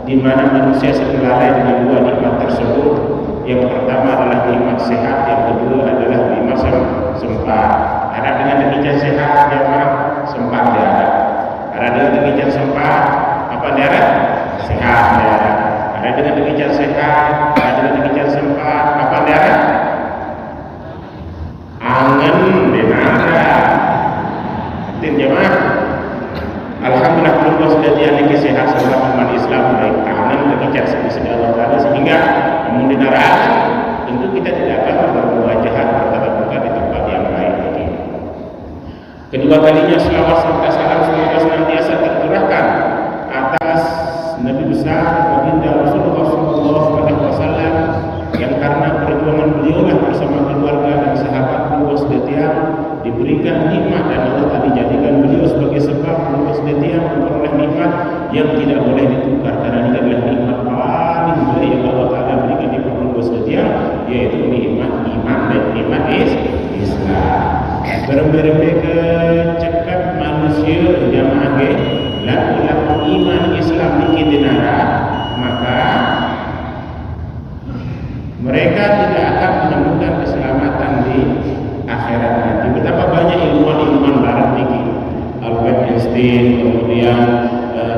di mana manusia sering lalai dengan dua nikmat tersebut. Yang pertama adalah nikmat sehat, yang kedua adalah nikmat sempat. Harap dengan demikian sehat jamaah, sempat diharap. Harap dengan demikian sempat, apa diharap? Sehat diharap. Harap dengan demikian sehat, harap dengan demikian sempat, apa diharap? Angen denara. Penting jamaah. Alhamdulillah Allah sudah dianiki sehat seluruh umat Islam, baik tangan demikian sedia Allah Taala, sehingga namun di neraka tentu kita tidak akan bermuajahat bertatap muka di tempat yang baik lagi. Kedua kalinya selawat serta salam semoga senantiasa tercurahkan atas Nabi besar baginda Rasulullah SAW yang karena perjuangan beliaulah bersama keluarga dan sahabat beliau setia diberikan nikmat, dan Allah tadi jadikan beliau sebagai sebab beliau setia memperoleh nikmat yang tidak boleh ditukar, karena ini adalah nikmat paling mulia yang Allah Taala berikan di beliau setia, yaitu nikmat iman dan nikmat Islam. Berembe-rembe kecekap manusia jamaah laku-laku iman Islam niki dinara, maka mereka tidak akan menemukan keselamatan di akhirat nanti. Betapa banyak ilmuwan-ilmuwan barat niki, Albert Einstein, kemudian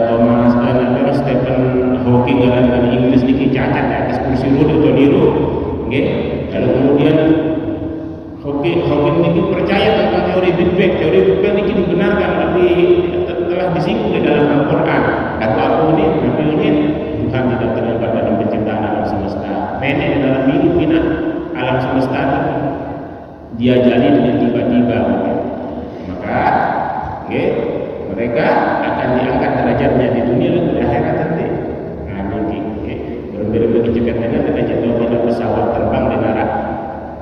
Thomas Stephen Hawking dengan Inggris niki cacat di atas kursi roda atau niru, okay? Lalu kemudian Hawking niki percaya tentang teori Big Bang. Teori Big Bang niki dibenarkan, telah disinggung di dalam Al-Quran. Kata aku ini, Nabi ini Tuhan tidak terlibat dalam penciptaan alam semesta. Nenek di dalam hidup ini alam semesta ini dia jalin dengan tiba-tiba, maka mereka akan diangkat derajatnya di dunia dan di akhirat nanti. Nah, ini berbeda kecepatan dengan jatuh pada pesawat terbang di darat.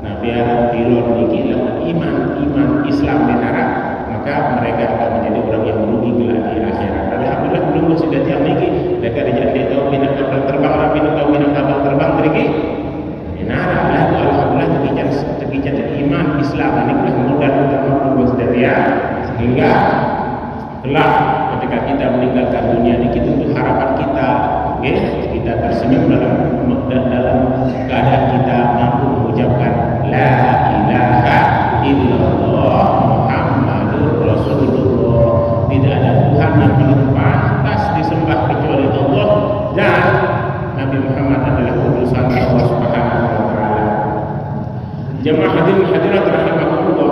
Nah, biar pilot ini iman Islam di darat, maka mereka akan menjadi orang yang merugi kelak di akhirat. Alhamdulillah belum sudah tiap lagi mereka dijadi tahu minat kapal terbang, tapi tahu minat kapal terbang pergi. Nah, alhamdulillah terkicat iman Islam ini telah modal utama untuk sedia, sehingga kelak ketika kita meninggalkan dunia ini, tentu harapan kita, kita tersenyum dalam keadaan kita mampu mengucapkan La ilaha illallah Muhammadur Rasulullah. Tidak ada Tuhan yang paling pantas disembah kecuali Allah, dan Nabi Muhammad adalah utusan Allah Subhanahu wa taala. Jemaah hadirin hadirat rahimakumullah,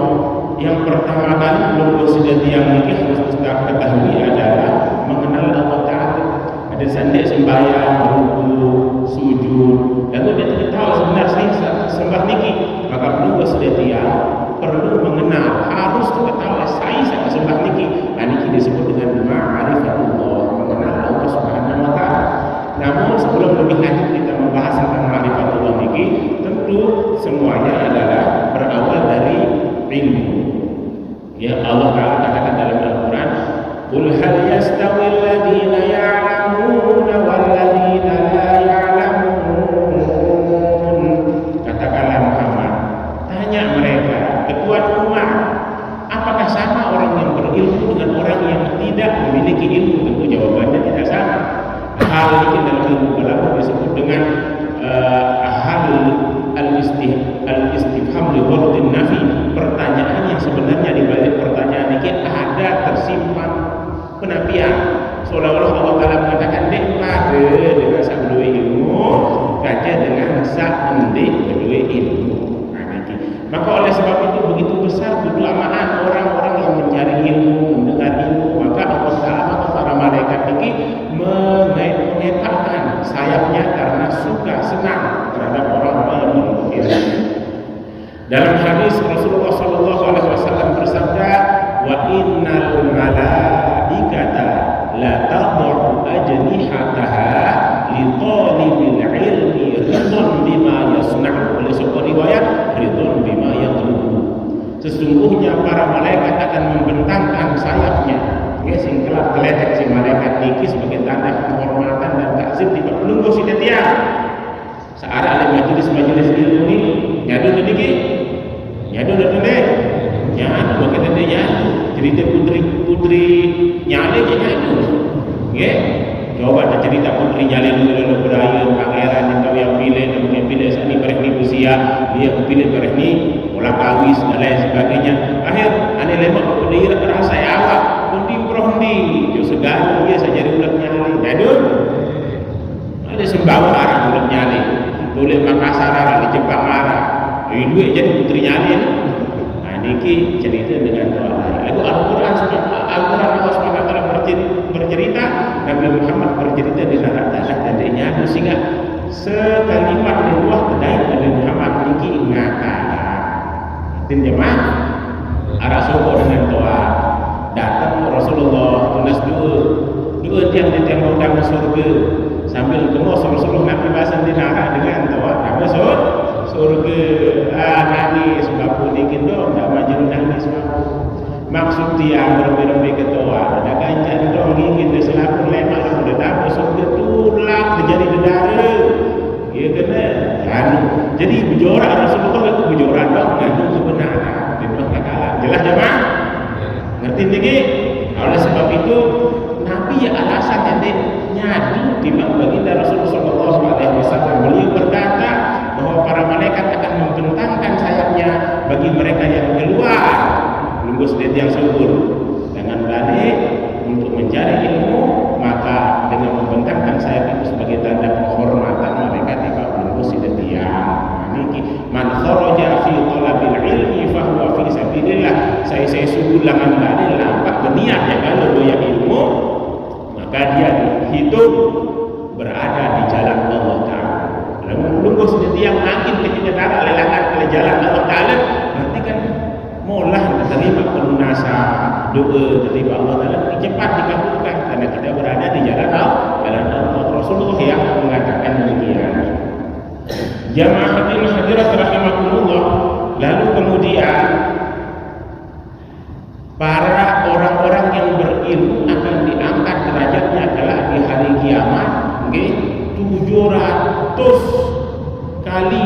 yang pertama kali belum bersedia yang ini harus kita ketahui adalah mengenal Allah Taala. Ada sandi sembahyang, ruku, sujud, lalu dia tidak tahu sebenarnya saya sembah niki, maka perlu bersedia perlu mengenal, harus ketahui saya sembah niki. Dan ini disebut dengan ma'rifatullah, mengenal Allah Subhanahu wa taala. Namun sebelum lebih lanjut kita membahas tentang ma'rifatullah niki, tentu semuanya adalah berawal dari ilmu. Ya, Allah Taala katakan dalam Al-Qur'an, "Qul hal yastawi alladziina ya'lamuuna wal ladziina la ya'lamuun." Katakanlah Muhammad, tanya mereka, ketua umat, apakah sama orang yang berilmu dengan orang yang tidak memiliki ilmu? Tentu jawabannya tidak sama. Hal ini dalam ilmu balaghah disebut dengan hal al-istifham li ghardin nafi, pertanyaan yang sebenarnya di balik pertanyaan ini ada tersimpan penafian, seolah-olah Allah Taala mengatakan dek pada dengan sak duwe ilmu kaca dengan sak endek duwe ilmu. Maka oleh sebab itu begitu besar keutamaan orang-orang yang mencari ilmu, mendengar ilmu, maka Allah Taala para malaikat ini mengetapkan sayapnya karena suka senang terhadap orang-orang yang menuntut ilmu. Dalam hadis Rasulullah SAW bersabda, wa innal malaikata la tad'u ajnihataha li talibil ilmi ridwan bima yasna'u. Oleh sebuah riwayat, ridwan bima yatlubu. Sesungguhnya para malaikat akan membentangkan sayapnya, sing kelak geletek si malaikat niki sebagai tanda penghormatan dan takzim di penunggu si tetia. Searah ada majelis-majelis ilmu ini, nyadu niki, nyadu niki, nyadu bagaimana dia nyadu, cerita putri nyale nyadu, coba ada cerita putri nyalin dulu berayu pangeran itu yang pilih saat ini berani usia dia pilih berani pola kawis dan lain sebagainya. Akhir ane lemak dia rasa awak pundi prohdi jo segala dia saja ulat nyali dadun ada sembawa arah ulat nyali boleh Makassar arah di Jepang arah duit jadi putri nyali. Nah niki cerita dengan doa lagu Al-Quran Allah SWT bercerita, Nabi Muhammad bercerita di neraka dan adanya sehingga sekalimat Allah kedai Nabi Muhammad niki ngatakan tin jemaah arah sopo dengan doa datang Rasulullah tulis dua tiang di tembok dalam surga sambil kemus Rasulullah Nabi bahasa di neraka dengan doa nama surga nangis bapu dikit dong tak maju nangis bapu maksud dia berbe-be ketua ada ganjar dong ingin dia selaku lemak sudah tahu surga tulak menjadi negara ya kena anu jadi berjorak Rasulullah itu berjorak dong ngandung kebenaran dia bilang tak kalah jelas jemaah ngerti tinggi oleh sebab itu Nabi ya alasan yang dia nyadi timbang baginda Rasulullah SAW beliau berkata bahwa para malaikat akan membentangkan sayapnya bagi mereka yang keluar lunggus yang subur dengan balik untuk mencari ilmu maka dengan membentangkan sayap itu sebagai tanda penghormatan mereka tidak lunggus tiang niki man kharaja fi talabil ilmi fa huwa fi sabilillah saya subur langan balik lampak berniat ya kalau doya ilmu maka dia hidup berada di jalan Allah Ta'ala. Lunggus tiang angin ketika darah lelangan ke jalan Allah Ta'ala berarti kan maulah terima pelunasan doa dari Allah Ta'ala cepat dikabulkan karena kita berada di jalan Allah. Rasulullah yang mengatakan demikian. Jamaah hadirat rahimakumullah. Lalu kemudian para orang-orang yang berilmu akan diangkat derajatnya adalah di hari kiamat 700 kali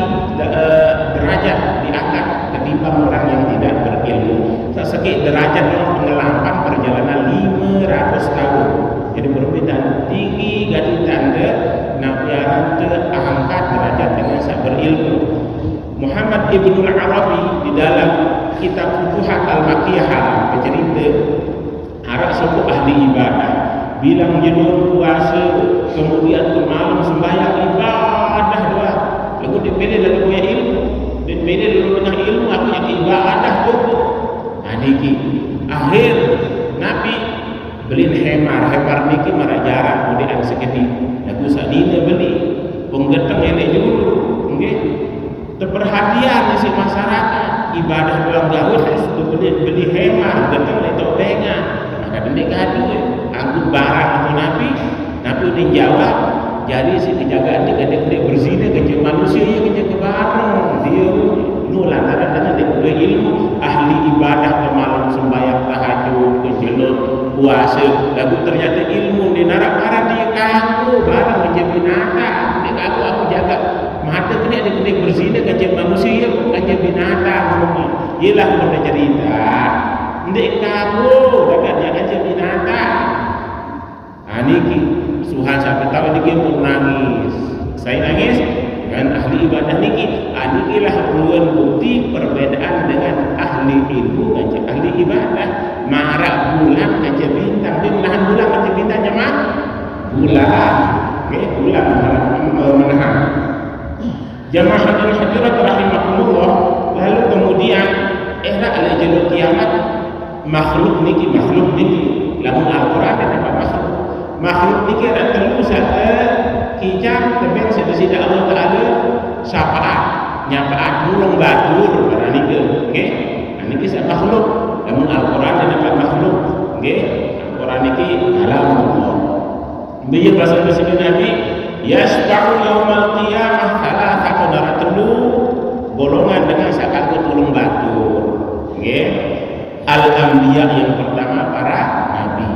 derajat diangkat ketimbang orang yang tidak berilmu. Sesegi derajat pengelampan perjalanan 500 tahun. Jadi perbedaan tinggi gadi tanda nabiaran terangkat derajat dengan saya berilmu. Muhammad Ibnu Arabi di dalam kitab Futuhat Al-Makkiyah bercerita arah suku ahli ibadah bilang jenuh puasa kemudian ke malam sembahyang ibadah doa lalu dipilih lalu punya ilmu dan pilih lalu punya ilmu aku yang ibadah pokok niki akhir Nabi beli hemar niki marah jarak kemudian seketik lagu sadina beli penggeteng ini dulu terperhatian si masyarakat ibadah doang gaul harus beli hemar geteng itu dengan maka dendek gaduh aku barang atau Nabi udah jawab jadi si kejagaan dia berzina kecil manusia ya kecil kebarang dia nulan ada dia udah ilmu ahli ibadah ke malam sembahyang tahajud kejelot puasa lalu ternyata ilmu di narak-narak dia kaku barang macam binatang dia kaku aku jaga mata kena dia berzina kecil manusia kecil binatang ialah benda cerita ndek kaku dapat dia kecil binatang niki Tuhan sampai tahu dia pun nangis saya nangis dengan ahli ibadah niki inilah ruang bukti perbedaan dengan ahli ilmu dan ahli ibadah marah bulan aja bintang dia menahan bulan aja bintangnya mah bulan bulan menahan jamaah hadirat rahimakumullah lalu kemudian era al-jalul kiamat makhluk niki lamun Al-Quran ada makhluk niki ada telu satu kijang teben sedesida Allah Ta'ala syafaat nyafaat mulung batur pada niki niki sa makhluk namun Al-Quran ada makhluk Al-Quran niki alam Allah biya bahasa Nabi Nabi yasba'u yaumal qiyamah thalathatu naratlu golongan dengan sakat tulung batur al-anbiya yang pertama para nabi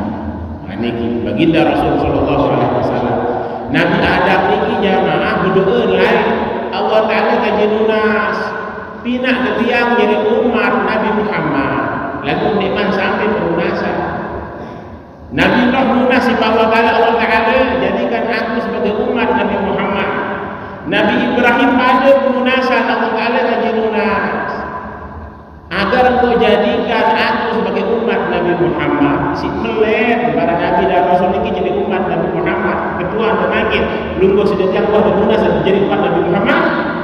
niki baginda Rasulullah SAW Nabi Adam niki jamaah berdoa lain Allah Ta'ala kajinunas pinak ke tiang jadi umat Nabi Muhammad lagu nikmat sampai pelunasan Nabi Nuh lunas nasib Allah Ta'ala jadikan aku sebagai umat Nabi Muhammad. Nabi Ibrahim ada pelunasan Allah Ta'ala ngaji lunas agar engkau jadikan aku sebagai umat Nabi Muhammad. Si melet para Nabi dan Rasul ini jadi umat Nabi Muhammad. Ketua makin belum kau sudah tiang kau lunas jadi umat Nabi Muhammad.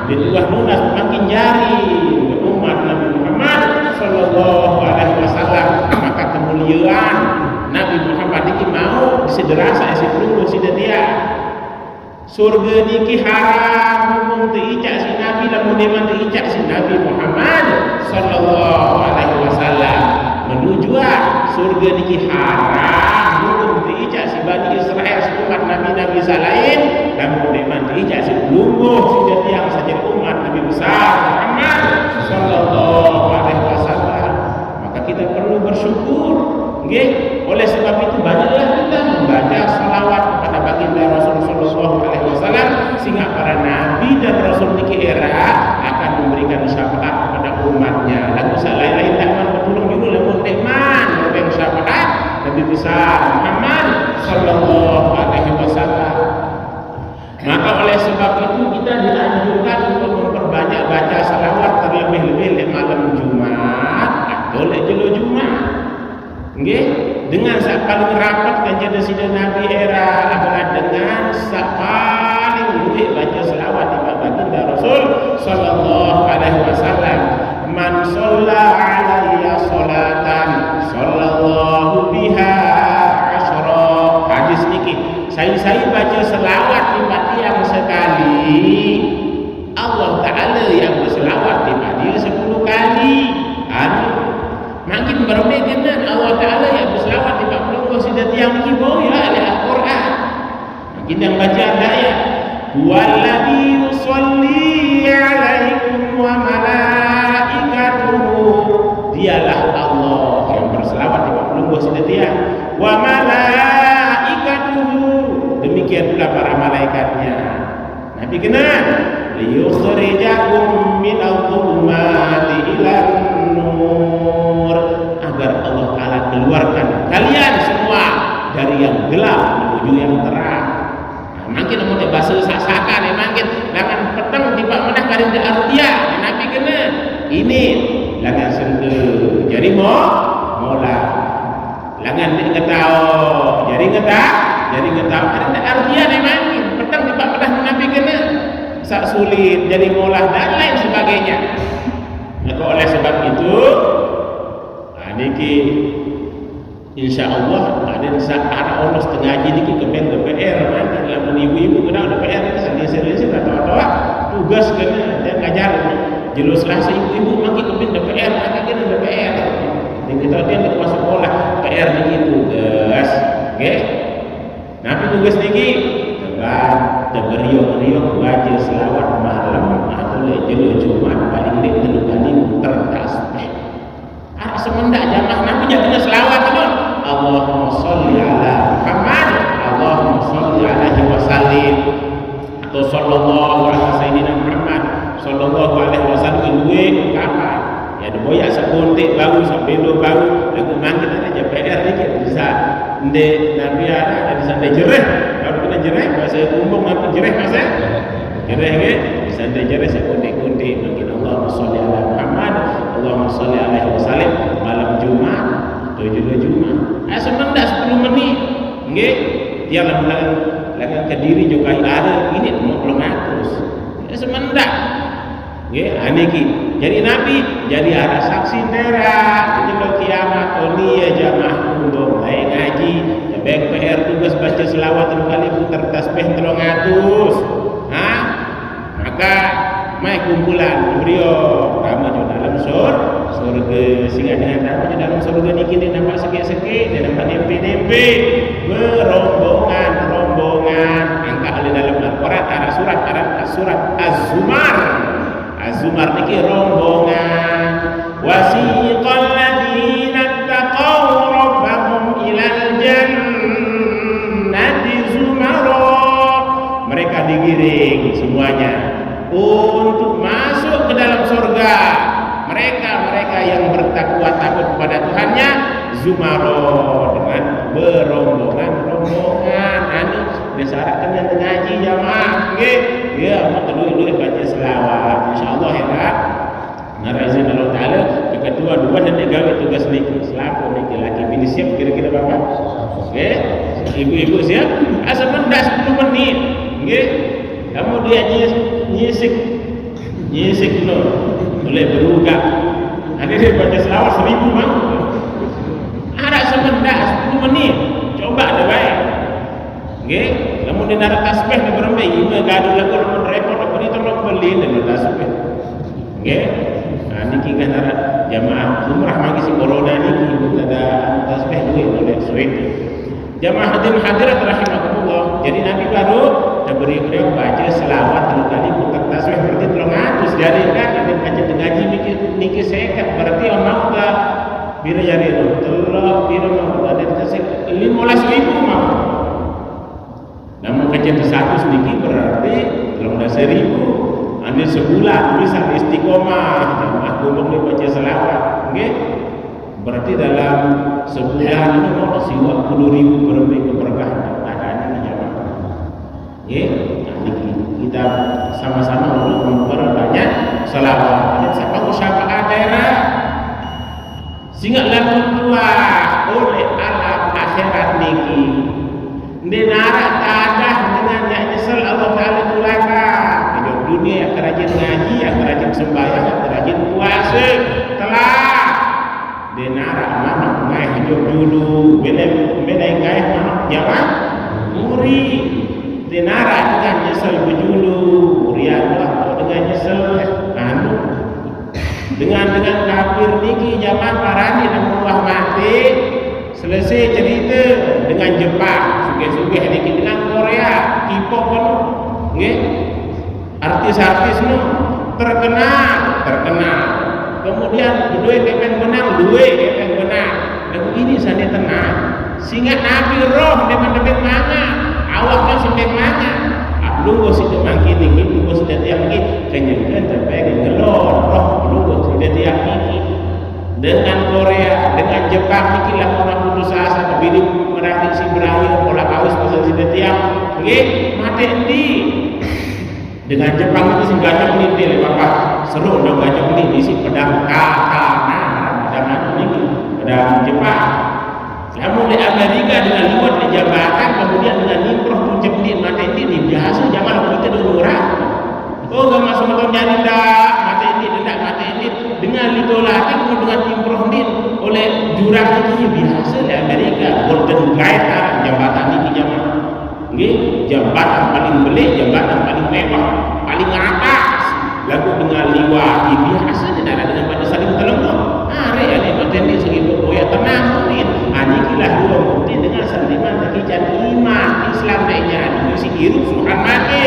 Dituah lunas makin jari umat Nabi Muhammad Sallallahu Alaihi Wasallam. Maka kemuliaan Nabi Muhammad ini mau sederasa sebelum sudah dia surga niki haram hukum diicak si Nabi dan mudeman diicak si Nabi Muhammad Sallallahu Alaihi Wasallam menuju surga niki haram hukum diicak si Bani Israel umat Nabi salain dan mudeman diicak si lungguh sudah yang saja umat Nabi besar Muhammad Sallallahu Alaihi Wasallam. Maka kita perlu bersyukur. Okay? Oleh sebab itu banyaklah kita membaca salawat kepada baginda Rasulullah SAW sehingga para nabi dan rasul niki era akan memberikan syafaat kepada umatnya. Lalu lain-lain tak bertolong dulu lamun teman memberikan syafaat Nabi besar Muhammad Sallallahu Alaihi Wasallam. Maka oleh sebab itu kita dianjurkan untuk memperbanyak baca salawat terlebih-lebih malam Jumat atau jelo Jumat. Okay? Dengan sak paling rapat kanjeng Nabi Nabi era adalah dengan sak paling luwih baca selawat kepada baginda Rasul Sallallahu Alaihi Wasallam. Man shalla alayya salatan sallallahu biha asyra. Hadis niki saya baca selawat kepada yang sekali Allah Ta'ala yang berselawat kepada dia 10 kali. Makin berbeda Allah Ta'ala yang berselawat di bawah pelunggu sudah tiang kibau ya oleh Al-Quran. Makin yang baca ayat Walladhi yusalli alaikum wa malaikatuhu. Dialah Allah yang berselawat di bawah pelunggu sudah tiang wa malaikatuhu. Demikian pula para malaikatnya. Nabi kenal liyukhrijakum minadh-dhulumati ilan nur, agar Allah Ta'ala keluarkan kalian semua dari yang gelap menuju yang terang. Makin mau bahasa sasakan makin langan petang tiba menah karing de artia Nabi kena ini langan sende jadi mola langan de ngetao jadi ngetao karing de artia makin petang tiba menah Nabi kena sak sulit jadi mola dan lain sebagainya. Maka oleh sebab itu niki insyaallah ada saat ono setengah jadi ke DPR nanti lamun ibu-ibu kena DPR itu sendiri-sendiri atau tugas kena dan ngajar jelaslah ibu-ibu mangki ke DPR mangki kena DPR dan kita dia ke sekolah PR begitu guys. Oke nabi tugas niki terberiok-riok baca selawat malam atau jelo Jumat paling dik 3 kali muter tasbih. Semendak jamaah Nabi jangan selawat tu. Allahumma sholli ala Muhammad, Allahumma sholli alaihi wasallim. Atau sallallahu alaihi sayyidina Muhammad sallallahu alaihi wasallam duwe kapan? Ya ada boyak sekontek baru sampai lo baru lagu mangkit aja PR dikit bisa. Ndek Nabi ada bisa jereh. Kalau kena jereh bahasa kumbung apa jereh masa? Jereh ke? Bisa jereh sekontek-kontek mungkin Allahumma sholli ala Muhammad, Allahumma sholli alaihi wasallam malam Jumat, 7 Jumat. Semendak 10 menit. Nggih, dia lagu Kediri juga ada ini 200. Semendak. Nggih, aniki. Jadi Nabi jadi ada saksi nera jadi lo kiamat ya jamaah umum lain ngaji baik PR tugas baca selawat 3 kali putar tasbih 300. Maka mai kumpulan beliau kami di dalam surga sehingga dengan kami di dalam surga niki dia nampak sikit-sikit dia nampak nempe-nempe berombongan angka di dalam Al-Quran ada surat Az-Zumar. Az-Zumar niki rombongan wasiqal ladzina taqaw rabbahum ilal jannati zumara. Mereka digiring semuanya untuk masuk ke dalam surga. Mereka yang bertakwa takut kepada Tuhannya zumaro dengan berombongan anu disyaratkan yang ngaji jamaah nggih ya mau dulu baca selawat insyaallah ya Kak nara izin Allah taala kedua dan digawe tugas niki selaku niki laki bini siap kira-kira Bapak nggih ibu-ibu siap asa mendak 10 menit nggih kamu dia nyisik no boleh beruga ada dia baca selawat 1000 mang ada semendak 10 menit coba ada baik nggih kamu di nara tasbih di berembe ieu gaduh lagu mun repot beri tolong beli dengan tasbih nggih nah niki kan nara jamaah umrah magi si corona niki ada tasbih duit oleh suit jamaah hadirat rahimakumullah jadi Nabi baru beliau baca selawat 3 kali putar tasbih berarti 300 jadi kan ada baca ngaji niki sekat berarti omong ka bira jari itu telur bira mau ada tasbih 15.000 mau namun kecil 100 niki berarti 15.000 anda sebulan bisa istiqomah aku mau baca selawat nggih berarti dalam sebulan ini mau siwa 10.000 berarti keberkahan ya, kita sama-sama untuk memperbanyak selawat. Dan siapa usaha daerah sehingga lalu tua oleh alam akhirat niki. Denara tadah dengan yang nyesel Allah Taala tulaka. Hidup dunia kerajin ngaji, kerajin sembahyang, kerajin puasa telah. Denara mana ngai hidup dulu, bela ngai mana jawab muri. Denara dengan nyesel bejulu riadlah dengan nyesel anu dengan kafir niki zaman parani nang buah mati selesai cerita dengan Jepang sugih-sugih niki dengan Korea K-pop pun nggih artis-artis nu terkenal kemudian duwe kepen menang lagu ini sane tenang sehingga Nabi roh demen mana awaknya sing mana lungguh si demang kini lungguh si tiang ini kenyangkan tapi ngelor roh lungguh si tiang ini dengan Korea dengan Jepang iki lah orang putus asa bini merati si berakhir pola kawis pasal si tiang nggih mati endi dengan Jepang itu si gajah pelintir Bapak seru dong gajah pelintir si pedang katana pedang ini pedang Jepang kamu di Amerika dengan liwat di jabatan kemudian dengan nimproh puncak di mata ini biasa zaman kita dulu orang oh gak masuk motor nyari dah mata ini dengan litolati kemudian dengan nimproh din oleh jurang ini biasa di Amerika golden gate jabatan ini zaman nggih jabatan paling belik jabatan paling mewah paling atas lagu dengan liwat biasa tidak dengan pada saling telengok are ya ni mata ini segitu oh ya tenang ni anikilah dua bukti dengan sentimen kekican iman Islam lainnya si hirup Tuhan mati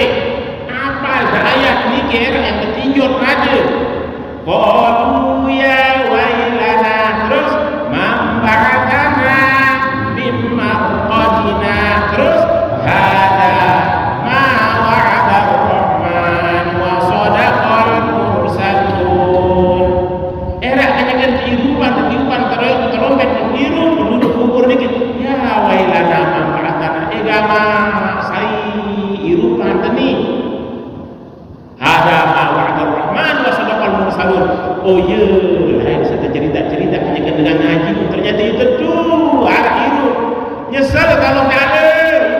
apa ayat ni kira yang ketinjau ada qalu ya wailana terus mambakana mimma qadina terus hada ma wa'ada ar-rahman wa sadaqal mursalun era kanyakan kehidupan terompet hirup penduduk kubur dikit ya wailana mambakana egama sai hirupan tani hada ma wa'ada ar-rahman wa sadaqal mursalun oh iya lain saya cerita kanyakan dengan ngaji ternyata itu tuh arah hirup nyesel kalau tak ada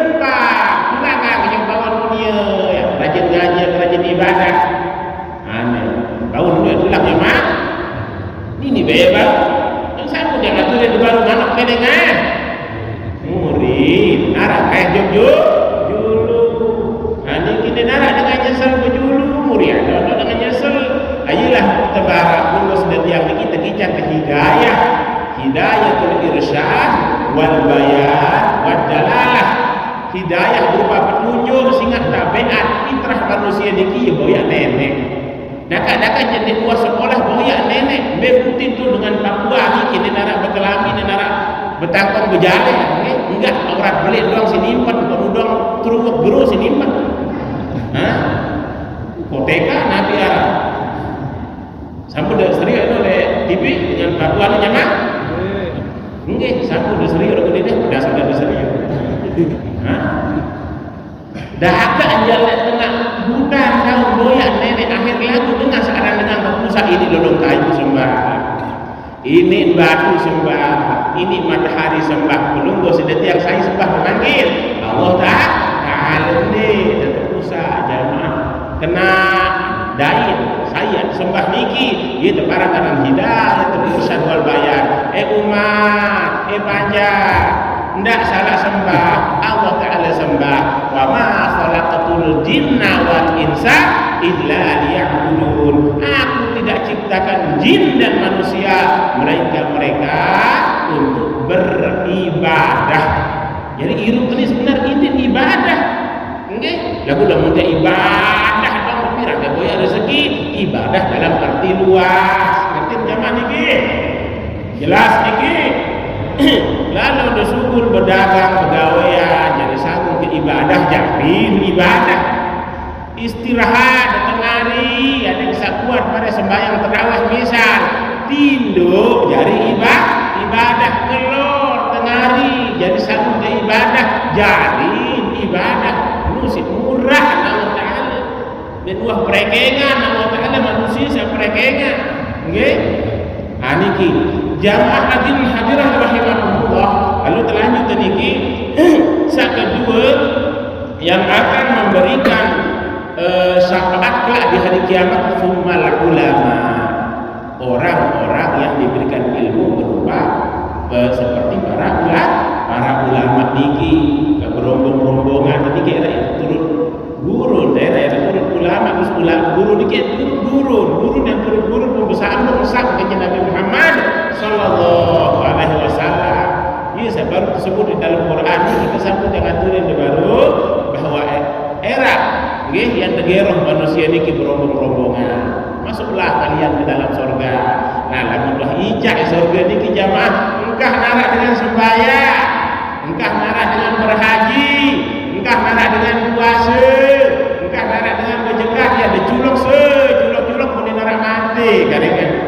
lupa gunakan kenyamanan dunia yang rajin ngaji rajin ibadah aneh tahu dulu itulah memang ini bebas yang saya pun jangan tulis di baru anak menengah murid narah kayak jujur julu ini kita narah dengan nyesel berjulu murid ada dengan nyesel ayolah tebarak pun sudah tiang kita kicat ke hidayah irsyad wal bayan wad dalalah hidayah berupa petunjuk sehingga tabiat fitrah manusia niki boya nenek dakat-dakat jadi buah sekolah boya nenek bebutin tu dengan Papua niki nenara berkelami nenara betangkong berjalan enggak aurat belik doang sinimpan kemudian terus guru sinimpan koteka nabi Arab sampai dah sering ada oleh TV dengan Papua ni nyaman Nggih, saku udah serius udah gede udah sudah serius. Hah? Dah agak jalan tengah hutan kau doyak nenek akhir lagu dengar sekarang dengan berpusa ini lolong kayu sembah. Ini batu sembah, ini matahari sembah. Belum gua sudah tiang saya sembah memanggil Allah Ta'ala ni dan berpusa jamaah kena dain saya sembah niki itu para kanan hidayah terusah wal bayar umat panjang ndak salah sembah Allah Ta'ala sembah wa ma khalaqatul jinna wal insa illa liya'budun aku tidak ciptakan jin dan manusia melainkan mereka untuk beribadah. Jadi hidup ini sebenarnya ini ibadah nggih lagu dah mudah ibadah bang pirang da boya rezeki ibadah dalam arti luas ngerti jamaah niki jelas niki lalu udah syukur berdagang pegawaian jadi satu ke ibadah jadi ibadah istirahat datang hari ada bisa kuat pada sembahyang tarawih misal tinduk jadi ibadah telur tengah hari jadi satu ke ibadah jadi ibadah musik murah Allah Ta'ala dan uah perekengan Allah Ta'ala manusia saya perekengan nggih aniki jamaah hadirin hadirah rahimahumullah lalu terlanjut niki sak kedua yang akan memberikan syafaat kelak di hari kiamat summal ulama orang-orang yang diberikan ilmu berupa seperti para ulama niki berombong-rombongan niki era turun gurun daerah turun ulama terus ulama guru niki turun yang turun gurun pembesar besar kepada Nabi Muhammad sallallahu alaihi wasallam. Ini saya baru disebut di dalam Quran kita sambut dengan turun baru bahwa era nggih yang tegeroh manusia niki berombong-rombongan masuklah kalian ke dalam surga. Nah lamun dah ijak surga niki jamaah engkah narak dengan sembahyang engkah narak dengan berhaji engkah narak dengan puasa engkah narak dengan berzakat ya diculuk culuk mun narak mati kadang-kadang.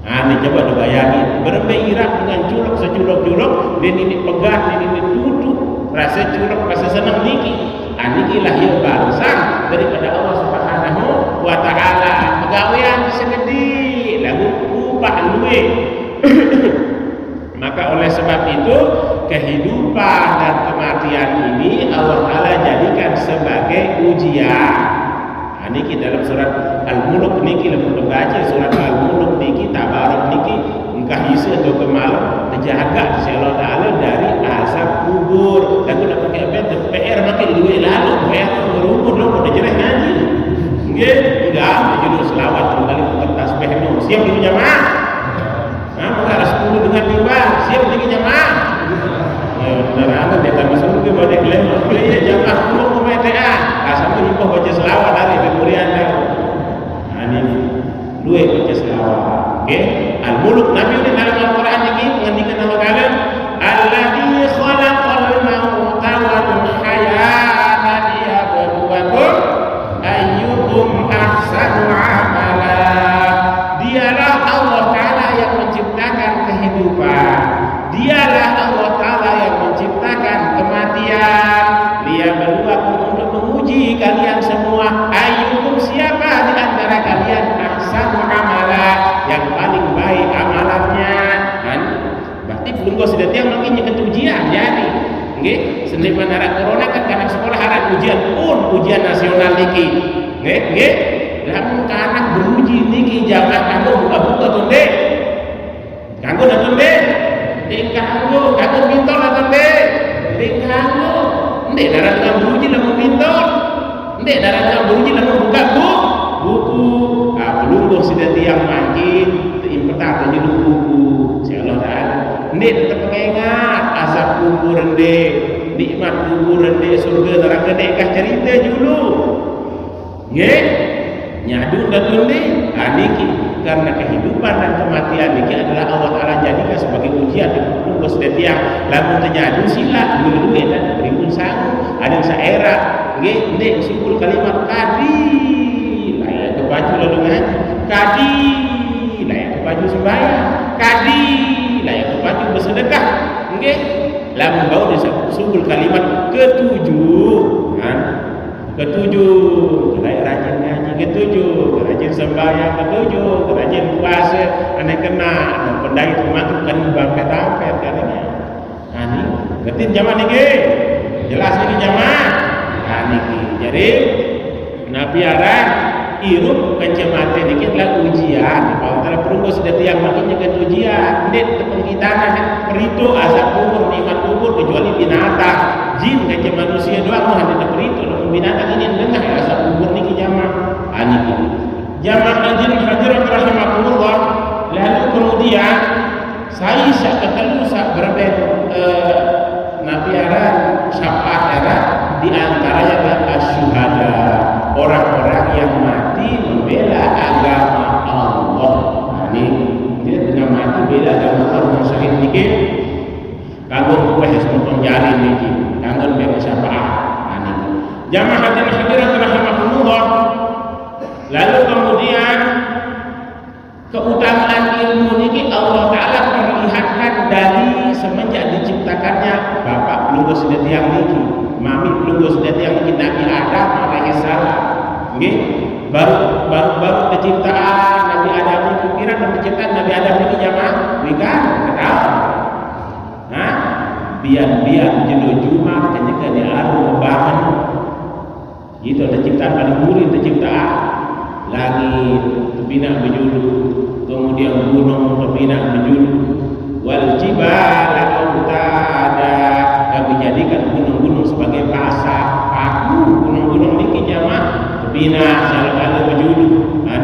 Ini coba dibayangin berbeirak dengan culuk seculuk-culuk dan ini pegat ini tutup rasa culuk rasa senang niki niki lahir balasan daripada Allah Subhanahu wa Ta'ala pegawaian segede lagu upah luwe. Maka oleh sebab itu kehidupan dan kematian ini Allah Ta'ala jadikan sebagai ujian. Niki dalam surat Al-Mulk niki lamun membaca surat Al-Mulk niki tabarak niki engkah isi atau kemal terjaga di Allah Ta'ala dari azab kubur. Lagu nak pakai apa? PR makin duit lalu PR berumur lo udah jereh ngaji. Nggih, enggak judul selawat kembali kertas pehno. Siap di jamaah? Harus kudu dengan timbang. Siap di jamaah? Ya benar ada dia tak masuk ke pada klaim. Ya jamaah kudu kemetean. Asal nyimpen baca selawat hari memorian dah. Ini dua baca selawat. Okey. Al-Mulk Nabi ini dalam Al-Quran ini mengendikan Allah Ta'ala alladzi khalaqal mauta wal hayata liyabluwakum ayyukum ahsanu amala. Dialah Allah Ta'ala yang menciptakan kehidupan. Dialah Allah Ta'ala yang menciptakan kematian. Liyabluwakum untuk menguji kalian semua ayyukum siapa di antara kalian ahsanu amala yang paling baik amalannya. Berarti belum kau sudah tiang makin ujian jadi nggih seniman arah corona kan karena sekolah harap ujian pun ujian nasional niki nggih lamun anak beruji niki jangan kanggo buka-buka tunde kanggo tunde kanggo bintol tunde kanggo ndek darah dengan beruji lamun bintol ndek darah dengan beruji lamun buka buku belum kau sudah tiang makin impetat jadi buku insyaallah taala ndek tetap mengingat azab kubur ndek nikmat kubur ndek surga neraka ndek kah cerita dulu nggih nyadu dan ndek niki karena kehidupan dan kematian niki adalah Allah Taala jadikan sebagai ujian untuk setiap lamun ternyadu sila dulu dan berimun sang ada saera nggih ndek syukur kalimat kadi layak kebaju lalu ngaji kadi layak kebaju sembahyang kadi layak kepacu bersedekah nggih lamun bau disebul kalimat ketujuh kan ketujuh rajin ngaji ketujuh rajin sembahyang ketujuh rajin puasa ane kena pendai itu mantu kan bampet-bampet katanya ani ngerti zaman niki jelas niki zaman niki jadi nabi arah irup kencemate dikit lah ujian kalau ada perunggu sudah tiang makin juga ujian ini tepung kita perito asap kubur nikmat kubur kecuali binatang jin kece manusia doang hanya perito binatang ini dengar asap kubur niki jamaah aniki jamaah hadirin hadirat rahimakumullah lalu kemudian saya ketelu berbeda nabi arah syafaat arah di antaranya adalah asyuhada orang-orang yang mati membela agama Allah. Nah, ini dia dengan mati bela agama Allah syahid niki kanggo wis potong jari niki kanggo bela syafaat. Nah, niki jamaah hadirin rahimakumullah. Lalu kemudian keutamaan ilmu niki Allah taala perlihatkan dari semenjak diciptakannya bapak belum sudah tiang niki mami belum sudah tiang niki Nabi Adam alaihi salam nggih baru penciptaan Nabi Adam niki kira penciptaan Nabi Adam niki jamaah wikan kenal nah biar jelo Jumat kenyeka dia aru ngebangun itu ada ciptaan paling murid penciptaan langit terbina berjulu kemudian gunung terbina berjulu wal jibala autada kami jadikan gunung-gunung sebagai pasak paku gunung-gunung niki jamaah terbina salah berjulu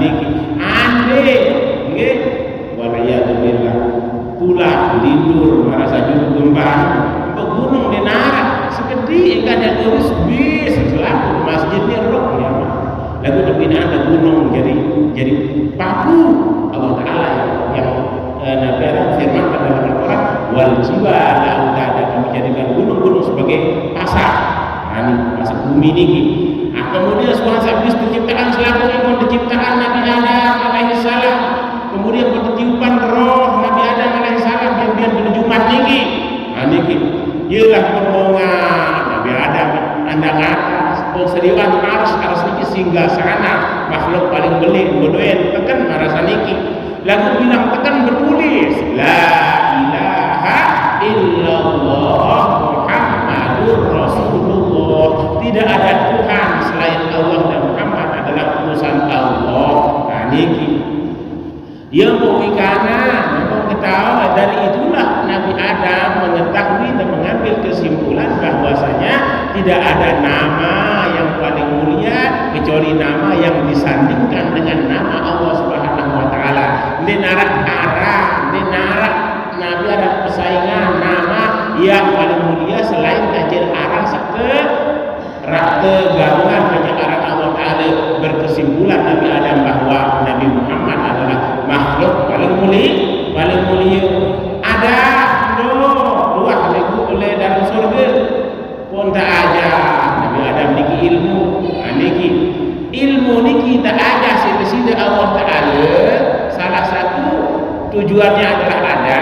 niki ande nggih wal iyad billah pula lindur merasa julu gembang gunung di narak segede enggak ada turis bis selaku masjidnya roh ya lalu terbina ada gunung jadi paku Allah taala yang Nabi Adam firmankan dalam Al-Quran wal jibala autada kami jadikan gunung-gunung sebagai pasak pasak bumi niki kemudian Tuhan sabis penciptaan selaku ikon penciptaan Nabi Adam alaihi salam kemudian ketitiupan roh Nabi Adam alaihi salam biar menuju Jumat niki niki ialah permohonan Nabi Adam anda atas seriwan ars niki singgah sana makhluk paling belik bodoen tekan marasa niki lagu bilang tekan bertulis la ilaha illallah Muhammadur Rasulullah tidak ada Tuhan selain Allah dan Muhammad adalah utusan Allah niki yang mengikana mengetahui dari itulah Nabi Adam mengetahui dan mengambil kesimpulan bahwasanya tidak ada nama yang paling mulia kecuali nama yang disandingkan dengan nama Allah Subhanahu wa taala. Di narak Nabi ada persaingan nama yang paling mulia selain kajian arah sake rakte gabungan hanya arah Allah taala berkesimpulan Nabi Adam bahwa Nabi Muhammad adalah makhluk paling mulia ada luah legu oleh dalam surga pun tak aja Nabi Adam niki ilmu niki tak aja sida Allah taala salah satu tujuannya adalah ada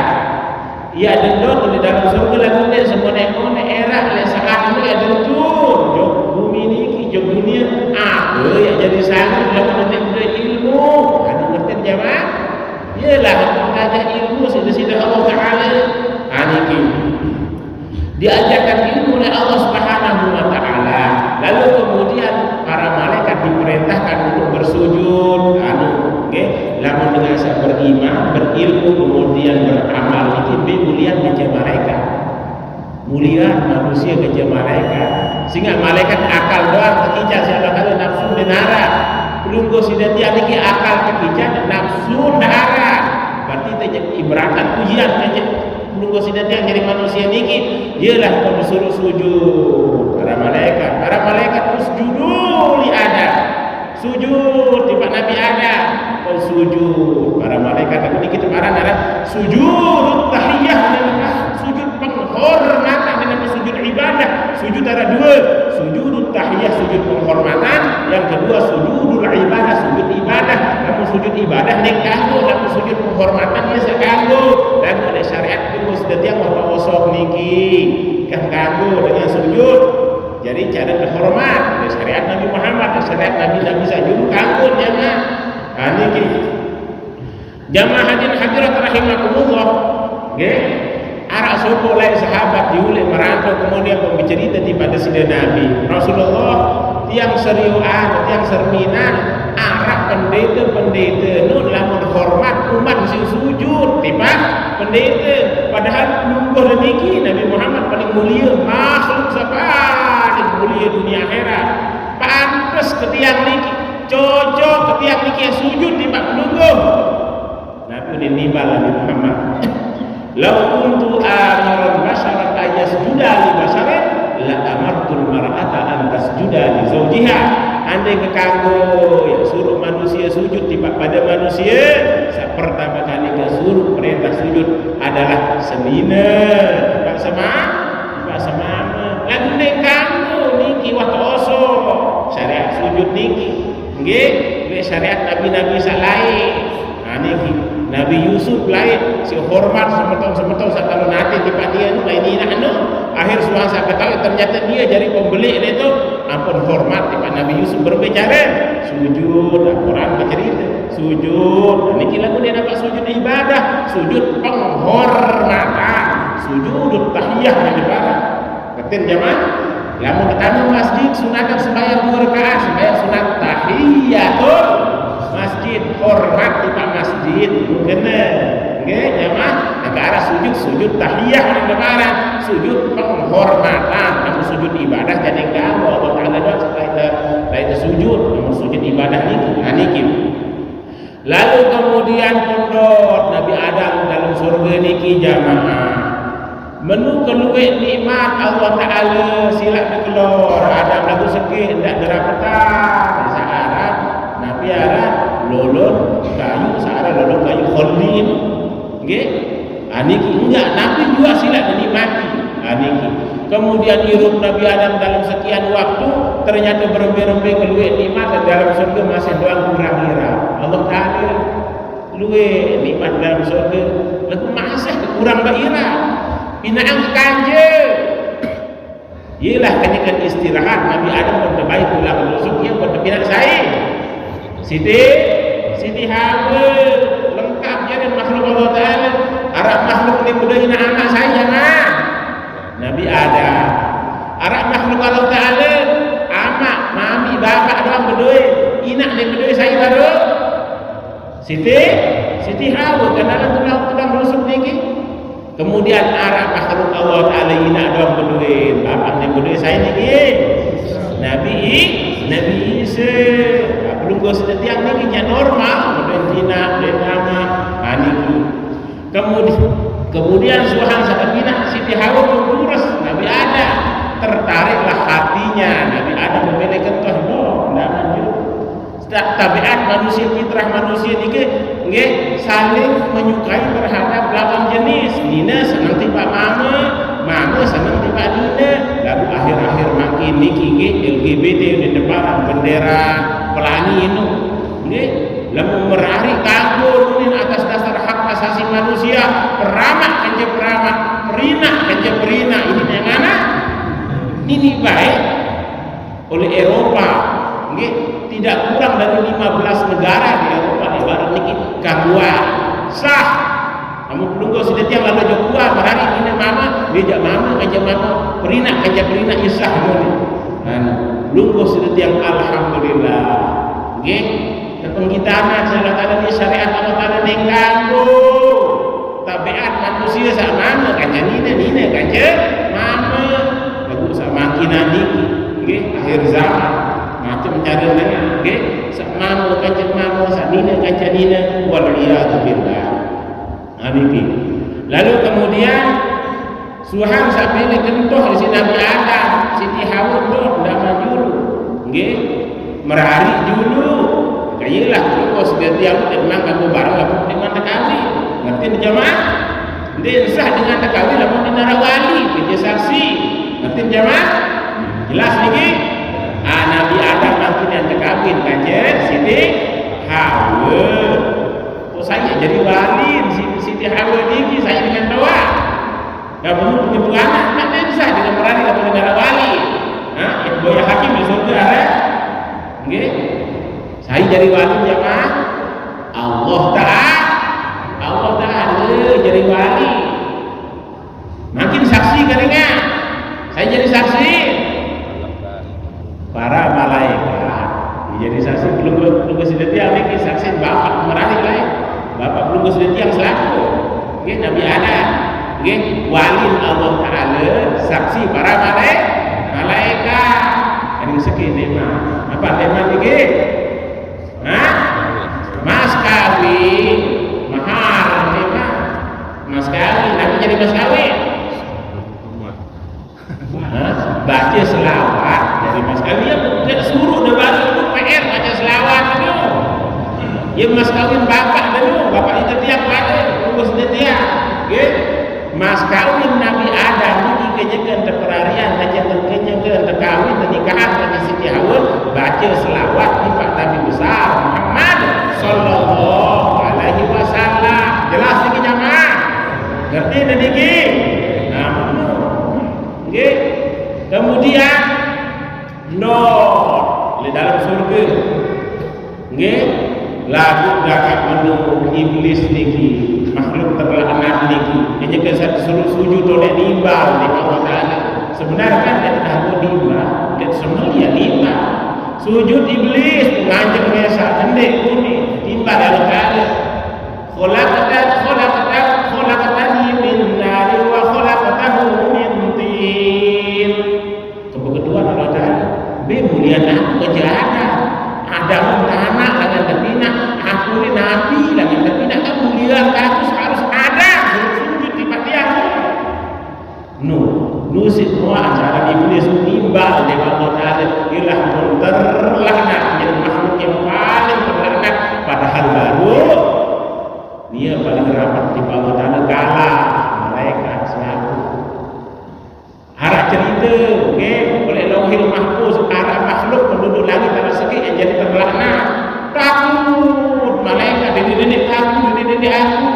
ya dendor di dalam surga lagu dia semua nekone era le saat itu ya dendor jog bumi niki jog dunia apa ya jadi sangat dalam ilmu ada ngerti jamaah ialah ada ilmu sida Allah taala niki diajarkan ilmu oleh Allah Subhanahu wa taala lalu kemudian para malaikat diperintahkan untuk bersujud okay. Lamun dengan saya beriman berilmu kemudian beramal itu mulia kerja malaikat mulia manusia kerja malaikat sehingga malaikat akal doang kekicat siapa kali nafsu denara belum go sidat niki akal kekicat nafsu denara berarti itu ibratan ujian aja belum go sidat jadi manusia niki ialah disuruh sujud para malaikat usjudu li Adam sujud di Nabi Adam sujud para malaikat aku niki teparan ada sujud tahiyah sujud penghormatan dan sujud ibadah sujud ada dua sujud tahiyah sujud penghormatan yang kedua sujudul ibadah sujud ibadah ibadah, namun sujud ibadah nek kanggo, namun sujud penghormatan dia sakanggo. Dan oleh syariat itu sedaya wasok niki kang kanggo dengan sujud. Jadi cara terhormat dari syariat Nabi Muhammad, syariat Nabi sajud kanggo jamaah. Niki jamaah hadirin hadirat rahimakumullah. Nggih. Arak sopo lain sahabat diulih merantau kemudian bercerita pada sida Nabi Rasulullah tiang seriuan, tiang serminan arak pendeta nun lamun hormat umat mesti sujud tiba pendeta padahal nunggu niki Nabi Muhammad paling mulia makhluk paling mulia dunia akhirat pantes ketiang niki cocok ketiang niki yang sujud tiba nunggu Nabi nimbal Nabi Muhammad lau kuntu amaran basyaran ayasjuda li basyarin la amartul mar'ata an tasjuda li zawjiha. Andai kekanggo ya suruh manusia sujud pada manusia, pertama kali suruh perintah sujud adalah senina pak sama lagu nek kanggo niki watoso syariat sujud niki nggih syariat nabi-nabi saleh. Niki Nabi Yusuf lain si hormat semetong sakalo nate di dia nu lain akhir suasa ketahui ternyata dia jadi pembeli itu ampun hormat di Nabi Yusuf berbicara sujud Al-Quran bercerita sujud niki lagu dia dapat sujud ibadah sujud penghormatan sujud tahiyah yang ibadah ketin jamaah lamun ketemu masjid sunatan sembahyang 2 rakaat sembahyang sunat tahiyatul masjid hormat di masjid kena nggih jamaah negara sujud tahiyah di lebaran sujud penghormatan namun sujud ibadah jadi ganggu Allah Taala doang setelah itu sujud namun sujud ibadah niki lalu kemudian pondok Nabi Adam dalam surga niki jamaah menu keluar nikmat Allah Taala silap keluar Adam lagu segi ndak derapetan saarah Nabi Arab lolon kayu searah lolon kayu kholin nggih aniki enggak Nabi juga silap dinikmati aniki kemudian hirup Nabi Adam dalam sekian waktu ternyata berembe-rembe keluar nikmat dalam surga masih doang kurang ira Allah Taala luwe nikmat dalam surga lagu masih kurang baira pinaan kanje ialah kenyang istirahat Nabi Adam berbaik tulang rusuk yang berpindah saya Siti Hawa lengkap jadi makhluk Allah Ta'ala Arab makhluk ni budaya anak saya Nabi Adam Arab makhluk Allah Ta'ala amak, mami, bapak doang berdua inak ni berdua saya baru Siti Hawa karena tulang rusuk ni kemudian Arab makhluk Allah Ta'ala inak doang berdua bapak ni berdua saya ni Nabi Isa belum gua setiap ni nya normal betina nama aniki kemudian suhan sakabina Siti Hawa mengurus Nabi Adam tertariklah hatinya Nabi Adam memiliki kentoh ndak lanjut tabiat manusia fitrah manusia nggih saling menyukai terhadap lawan jenis nina senang tiba mama senang tiba nina lalu akhir-akhir makin niki LGBT di depan bendera pelangi itu nggih lamun merari kanggo nunin atas dasar hak asasi manusia peramak kanje peramak perina kanje perina ini yang mana ini baik oleh Eropa nggih tidak kurang dari 15 negara di Eropa ibarat niki gangguan sah namun belum kau sudah tiang lalu jauh berhari ini mama bejak mama kanja mama perina kanja perina isah dulu belum kau sudah tiang alhamdulillah nggih kepengitanan Allah Taala di syariat Allah Taala nengkanggo tabiat manusia sama kanja nina kanja mama lagu sama kina niki nggih akhir zaman macam cara lain nggih sakmamo kanja mamo saknina kanja nina wal iyad billah aniki lalu kemudian suhan sampai kentoh si Nabi Adam Siti Hawa tu ndak maju nggih merari dulu kayalah kalau sudah tiap memang kamu barang kamu di mana kali ngerti jemaah dia sah dengan kawin lamun di narawali kerja saksi ngerti jemaah jelas niki Nabi Adam makin yang terkawin kanjen Siti Hawa. Oh saya jadi wali Siti Hawa ini saya dengan doa. Gak perlu begitu anak, kan bisa dengan berani dapat negara wali. Nah, yang boya hakim di surga ada. Oke, saya jadi wali jamaah. Allah Ta'ala jadi wali. Makin saksi katanya. Saya jadi saksi. Para malaikat jadi saksi belum kesedia ini saksi bapak merani lah. Bapak belum kesedia yang selaku. Oke, Nabi Adam. Oke, wali Allah Ta'ala saksi para malaikat. Ini segini mah. Apa tema ini? Hah? Mas kawin, mahar tema. Mas kawin, nanti jadi mas kawin. Baca selawat dari mas kawin. Ya suruh dah baru itu PR baca selawat itu. Ya mas kawin bapak dulu, bapak itu tiap baca, terus dia. Oke? Mas kawin Nabi Adam ini kejekan terperarian aja terkenyang terkawin nikahan dengan Siti Hawa baca selawat di Pak Nabi besar Muhammad sallallahu alaihi wasallam. Jelas ini jamaah? Ngerti dan ini? Nah, oke. Kemudian di dalam surga. Oke? Lagu gagak menunggu iblis niki makhluk terlaknat niki hanya kesat suruh sujud oleh nimbal di Allah Ta'ala. Sebenarnya kan dia tidak mau nimbal, dia semuanya nimbal. Sujud iblis mengajak mesa cendek kuning nimbal Allah Ta'ala. Khalaqatani min nari wa khalaqatahu min tin. Kebetulan Allah Ta'ala mulia aku kejahatan ada anak dengan terpina aku ni nabi dengan terpina kan mulia aku harus ada sujud di patian nu semua acara iblis nimbal di Allah Ta'ala ilah terlaknat menjadi makhluk yang paling terlaknat padahal baru dia paling rapat di Allah Ta'ala kalah malaikat selalu arah cerita oleh Lauhil Mahfuz arah makhluk penduduk langit dan rezeki yang jadi terlaknat takut malaikat nenek takut nenek aku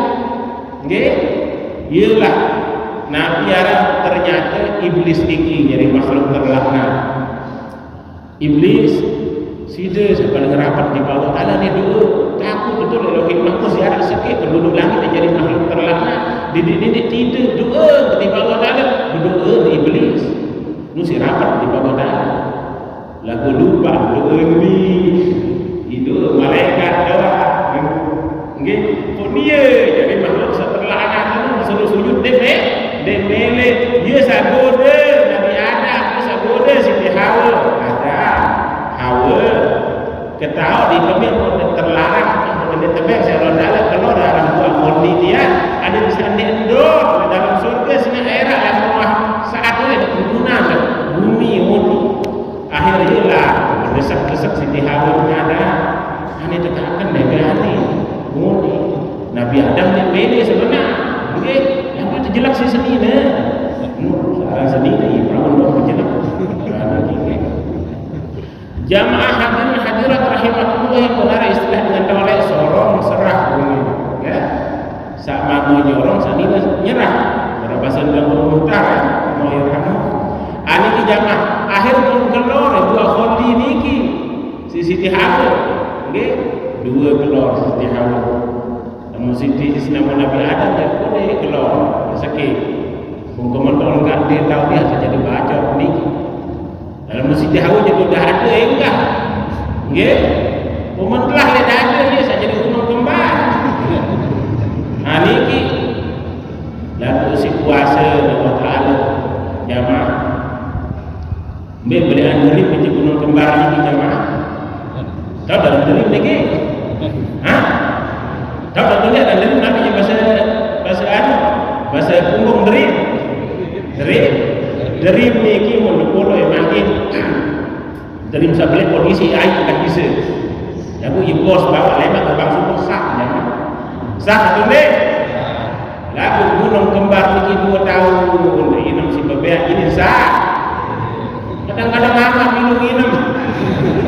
iyalah Nabi arah ternyata iblis ini jadi makhluk terlaknat. Iblis sida paling rapat di bawah Allah ni dulu takut betul Lauhil Mahfuz arah rezeki penduduk langit yang jadi makhluk terlaknat didik tidak doa di bawah Allah berdoa di iblis nu si rapat di bawah Allah lagu lupa doa ni itu malaikat doa nggih dia jadi makhluk terlaknat itu suruh sujud demele dia sagoda Nabi Adam dia sagoda Siti Hawa ada Hawa ketahu di kemil terlarang kemudian tebak saya Allah kalau dalam buah murni dia ada di sana endor dalam surga sini era yang rumah saat itu ada penggunaan bumi murni akhirnya lah desak-desak Siti Hawa ada ini tetapkan negara murni Nabi Adam ni beda sebenarnya okey yang itu jelek si seni sarang seni ni perawan dua jelek jamaah hadirin hadirat rahimahullah yang benar istilah dengan tolak sorong serah bumi ya sama mau nyorong sani nyerah berapa sendang muhtar mau irham ani ki jamaah akhir pun kelor dua kholi niki si Siti Hawa nggih dua kelor Siti Hawa namun Siti Islam Nabi Adam dan boleh kelor sakit hukuman tolong kat dia tahu dia saja dibaca niki dalam Siti Hawa juga dah ada enggak nggih hukuman telah dia dah ada dia saja jadi gunung kembar niki lalu si kuasa Allah Ta'ala jamaah beli anjuri menjadi gunung kembar ini jamaah tahu dalam diri lagi tahu dalam diri ada diri nabi yang bahasa punggung derim niki mulu yang makin derim sablet kondisi air akan bisa aku impos bawa lemak ke bang super sah satu ni lagu gunung kembar niki 2 tahun ini si bebek ini sah kadang-kadang nama minum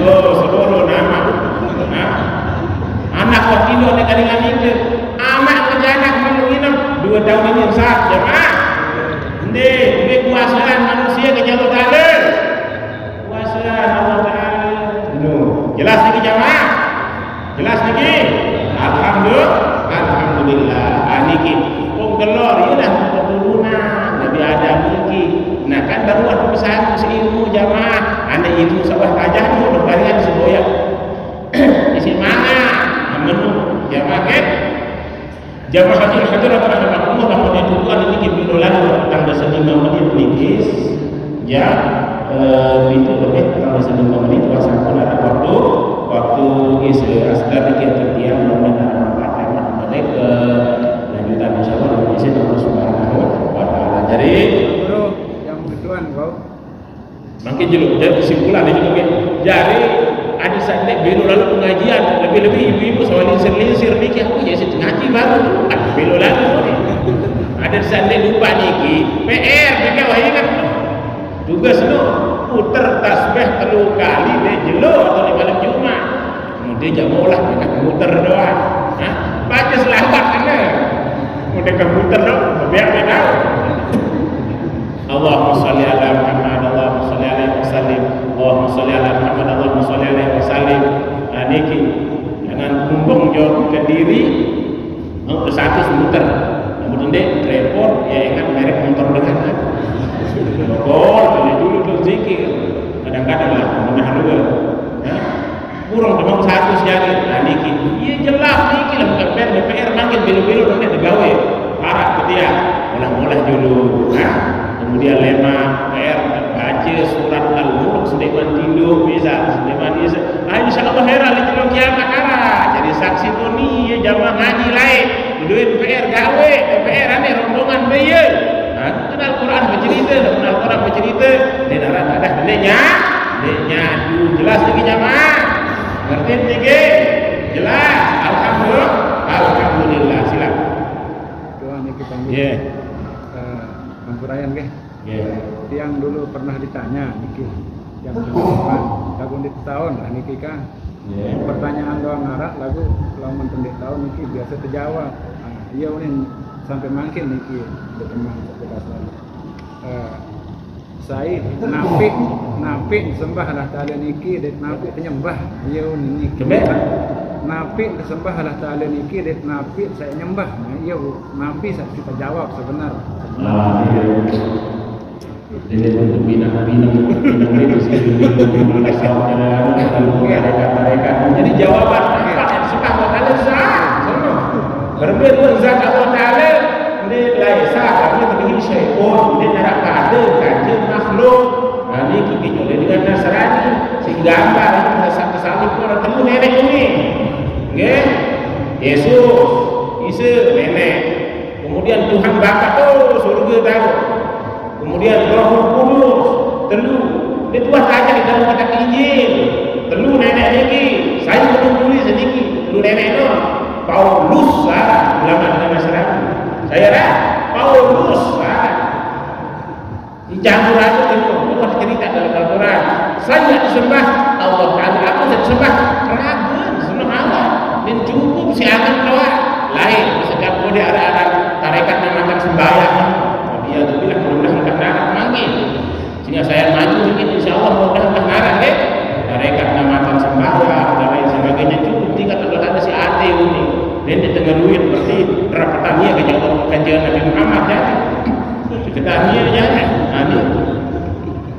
oh seluruh nama Allah Ta'ala? Kuasa Allah Ta'ala. Jelas lagi jamaah? Jelas lagi? Alhamdulillah. Niki penggelor ya dah keturunan Nabi Adam niki. Nah kan baru ada pesan ilmu jamaah. Anda ilmu sawah tajah tu barian seboyak. Isi mana? Menu jamaah kan? Jamaah hadir rahimahullah kemudian itu ada niki bidolan tanggal 5 menit nikis. Ya itu lebih tanggal 5 menit puasa pun ada waktu asgar niki tertiang dan ke lanjutan insyaallah dengan izin Allah Subhanahu wa taala. Jadi bro yang ketuan kau makin jeluk jadi kesimpulan itu kan. Jadi ada saatnya belo lalu pengajian lebih-lebih ibu-ibu soal linsir-linsir niki aku jadi ngaji baru ada belo lalu ada saatnya lupa niki PR niki wah ingat tugas lu puter tasbih 3 kali deh jeluk atau di malam Jumat kemudian jam olah mereka muter doang. Baca selawat anda udah komputer dong biar dia tahu. Allahumma sholli ala Muhammad Allahumma sholli alaihi wasallim Allahumma sholli ala Muhammad Allahumma sholli alaihi wasallim. Niki jangan bumbung jauh ke diri ke satu muter kemudian deh repot ya ingat merek motor dengan motor boleh dulu tuh zikir kadang-kadang lah menahan dulu kurang demam satu sekali. Niki iya jelas niki lah bukan DPR makin belu-belu nanti digawe parah ketia olah-olah dulu kemudian lema PR baca surat Al-Mulk sedeman tidur bisa sedeman bisa insyaallah heran di jero kiamat jadi saksi tu ni ya jamaah ngaji lain duit PR gawe DPR ane rombongan bae kenal Quran bercerita Al-Quran bercerita dia darah ada benarnya jelas lagi jamaah ngerti tinggi jelas alhamdulillah silakan doa nih kita Ampurayan ke yang dulu pernah ditanya niki yang depan lagu di tahun lah niki kan pertanyaan doang ngarak lagu lamun tendek tahun niki biasa terjawab iya ini sampai makin niki teman sekedasan saya napik sembah Allah Ta'ala niki dek napik penyembah iya ini napik sembah Allah Ta'ala niki dek napik saya nyembah iya napik kita jawab sebenar ini untuk bina itu jadi jawaban apa yang suka Allah Ta'ala berbeda zat Allah Ta'ala ini laisa kami berdiri syai'un ini ada kade kajian makhluk ini kita dengan Nasrani sehingga apa merasa kesalib orang temu nenek ini Yesus Isa nenek kemudian Tuhan Bapa tuh surga tahu kemudian Roh Kudus telu ini tuah saja di dalam kitab Injil telu nenek ini saya belum tulis sedikit telu nenek itu Paulus ulama dengan Nasrani saya dah Paulus dicampur aja itu Allah cerita dalam Al-Quran saya disembah Allah Ta'ala aku disembah keraguan senang Allah dan cukup siangan keluar lain setiap kode ada tarekat namakan sembahyang dia tu bilang mudah-mudahan anak manggil sehingga saya maju mungkin insyaAllah mudah-mudahan ngarang tarekat namakan sembahyang dan lain sebagainya cukup tinggal ada si ade ini dan dia tengeruin berarti rapatania kajian Nabi Muhammad ya ceketania jangan ini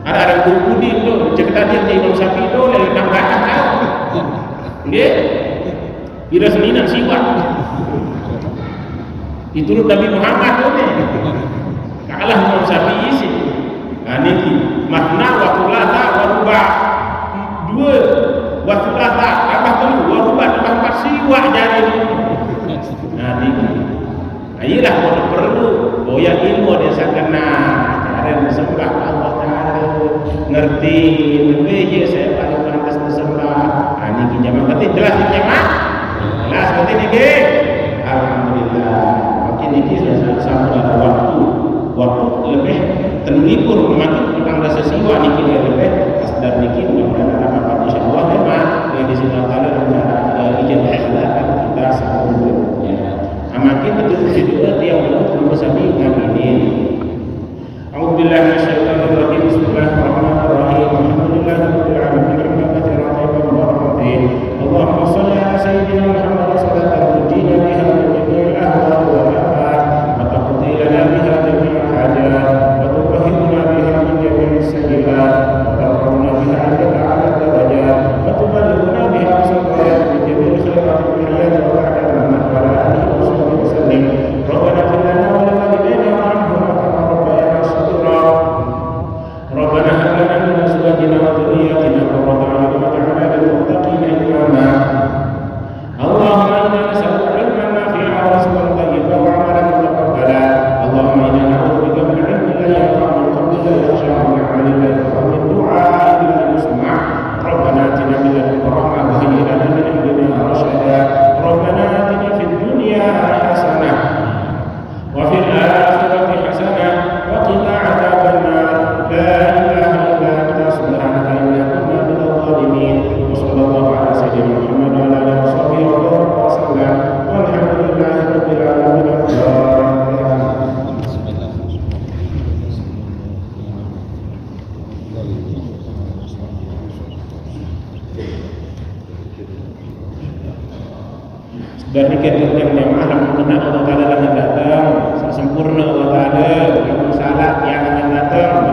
ada guru Udin tu ceketania Imam Syafi'i tu dari tambahan tahu dia bila seninan siwak diturut Nabi Muhammad tu ni kalah Imam Syafi'i sih ini makna watulata waruba dua watulata tambah telu waruba tambah 4 siwak jari ni ayolah kalau perlu boya ilmu dia sakana cara disembah Allah Ta'ala ngerti lebih saya paling pantas disembah ini kinjaman ngerti jelas kinjaman jelas ngerti ni ke alhamdulillah makin ini sudah sampai waktu lebih terlikur memakai tentang rasa siwa ni kini lebih asdar ni kini mudah-mudahan apa insyaAllah memang yang di sini Allah Ta'ala izin kita sambung makin betul-betul dia yang belum bersama dengan ini. A'udzubillahi minasyaitonir rajim. Bismillah. dari kita yang jamaah lamun kena Allah Taala yang datang sempurna Allah Taala kamu salah yang datang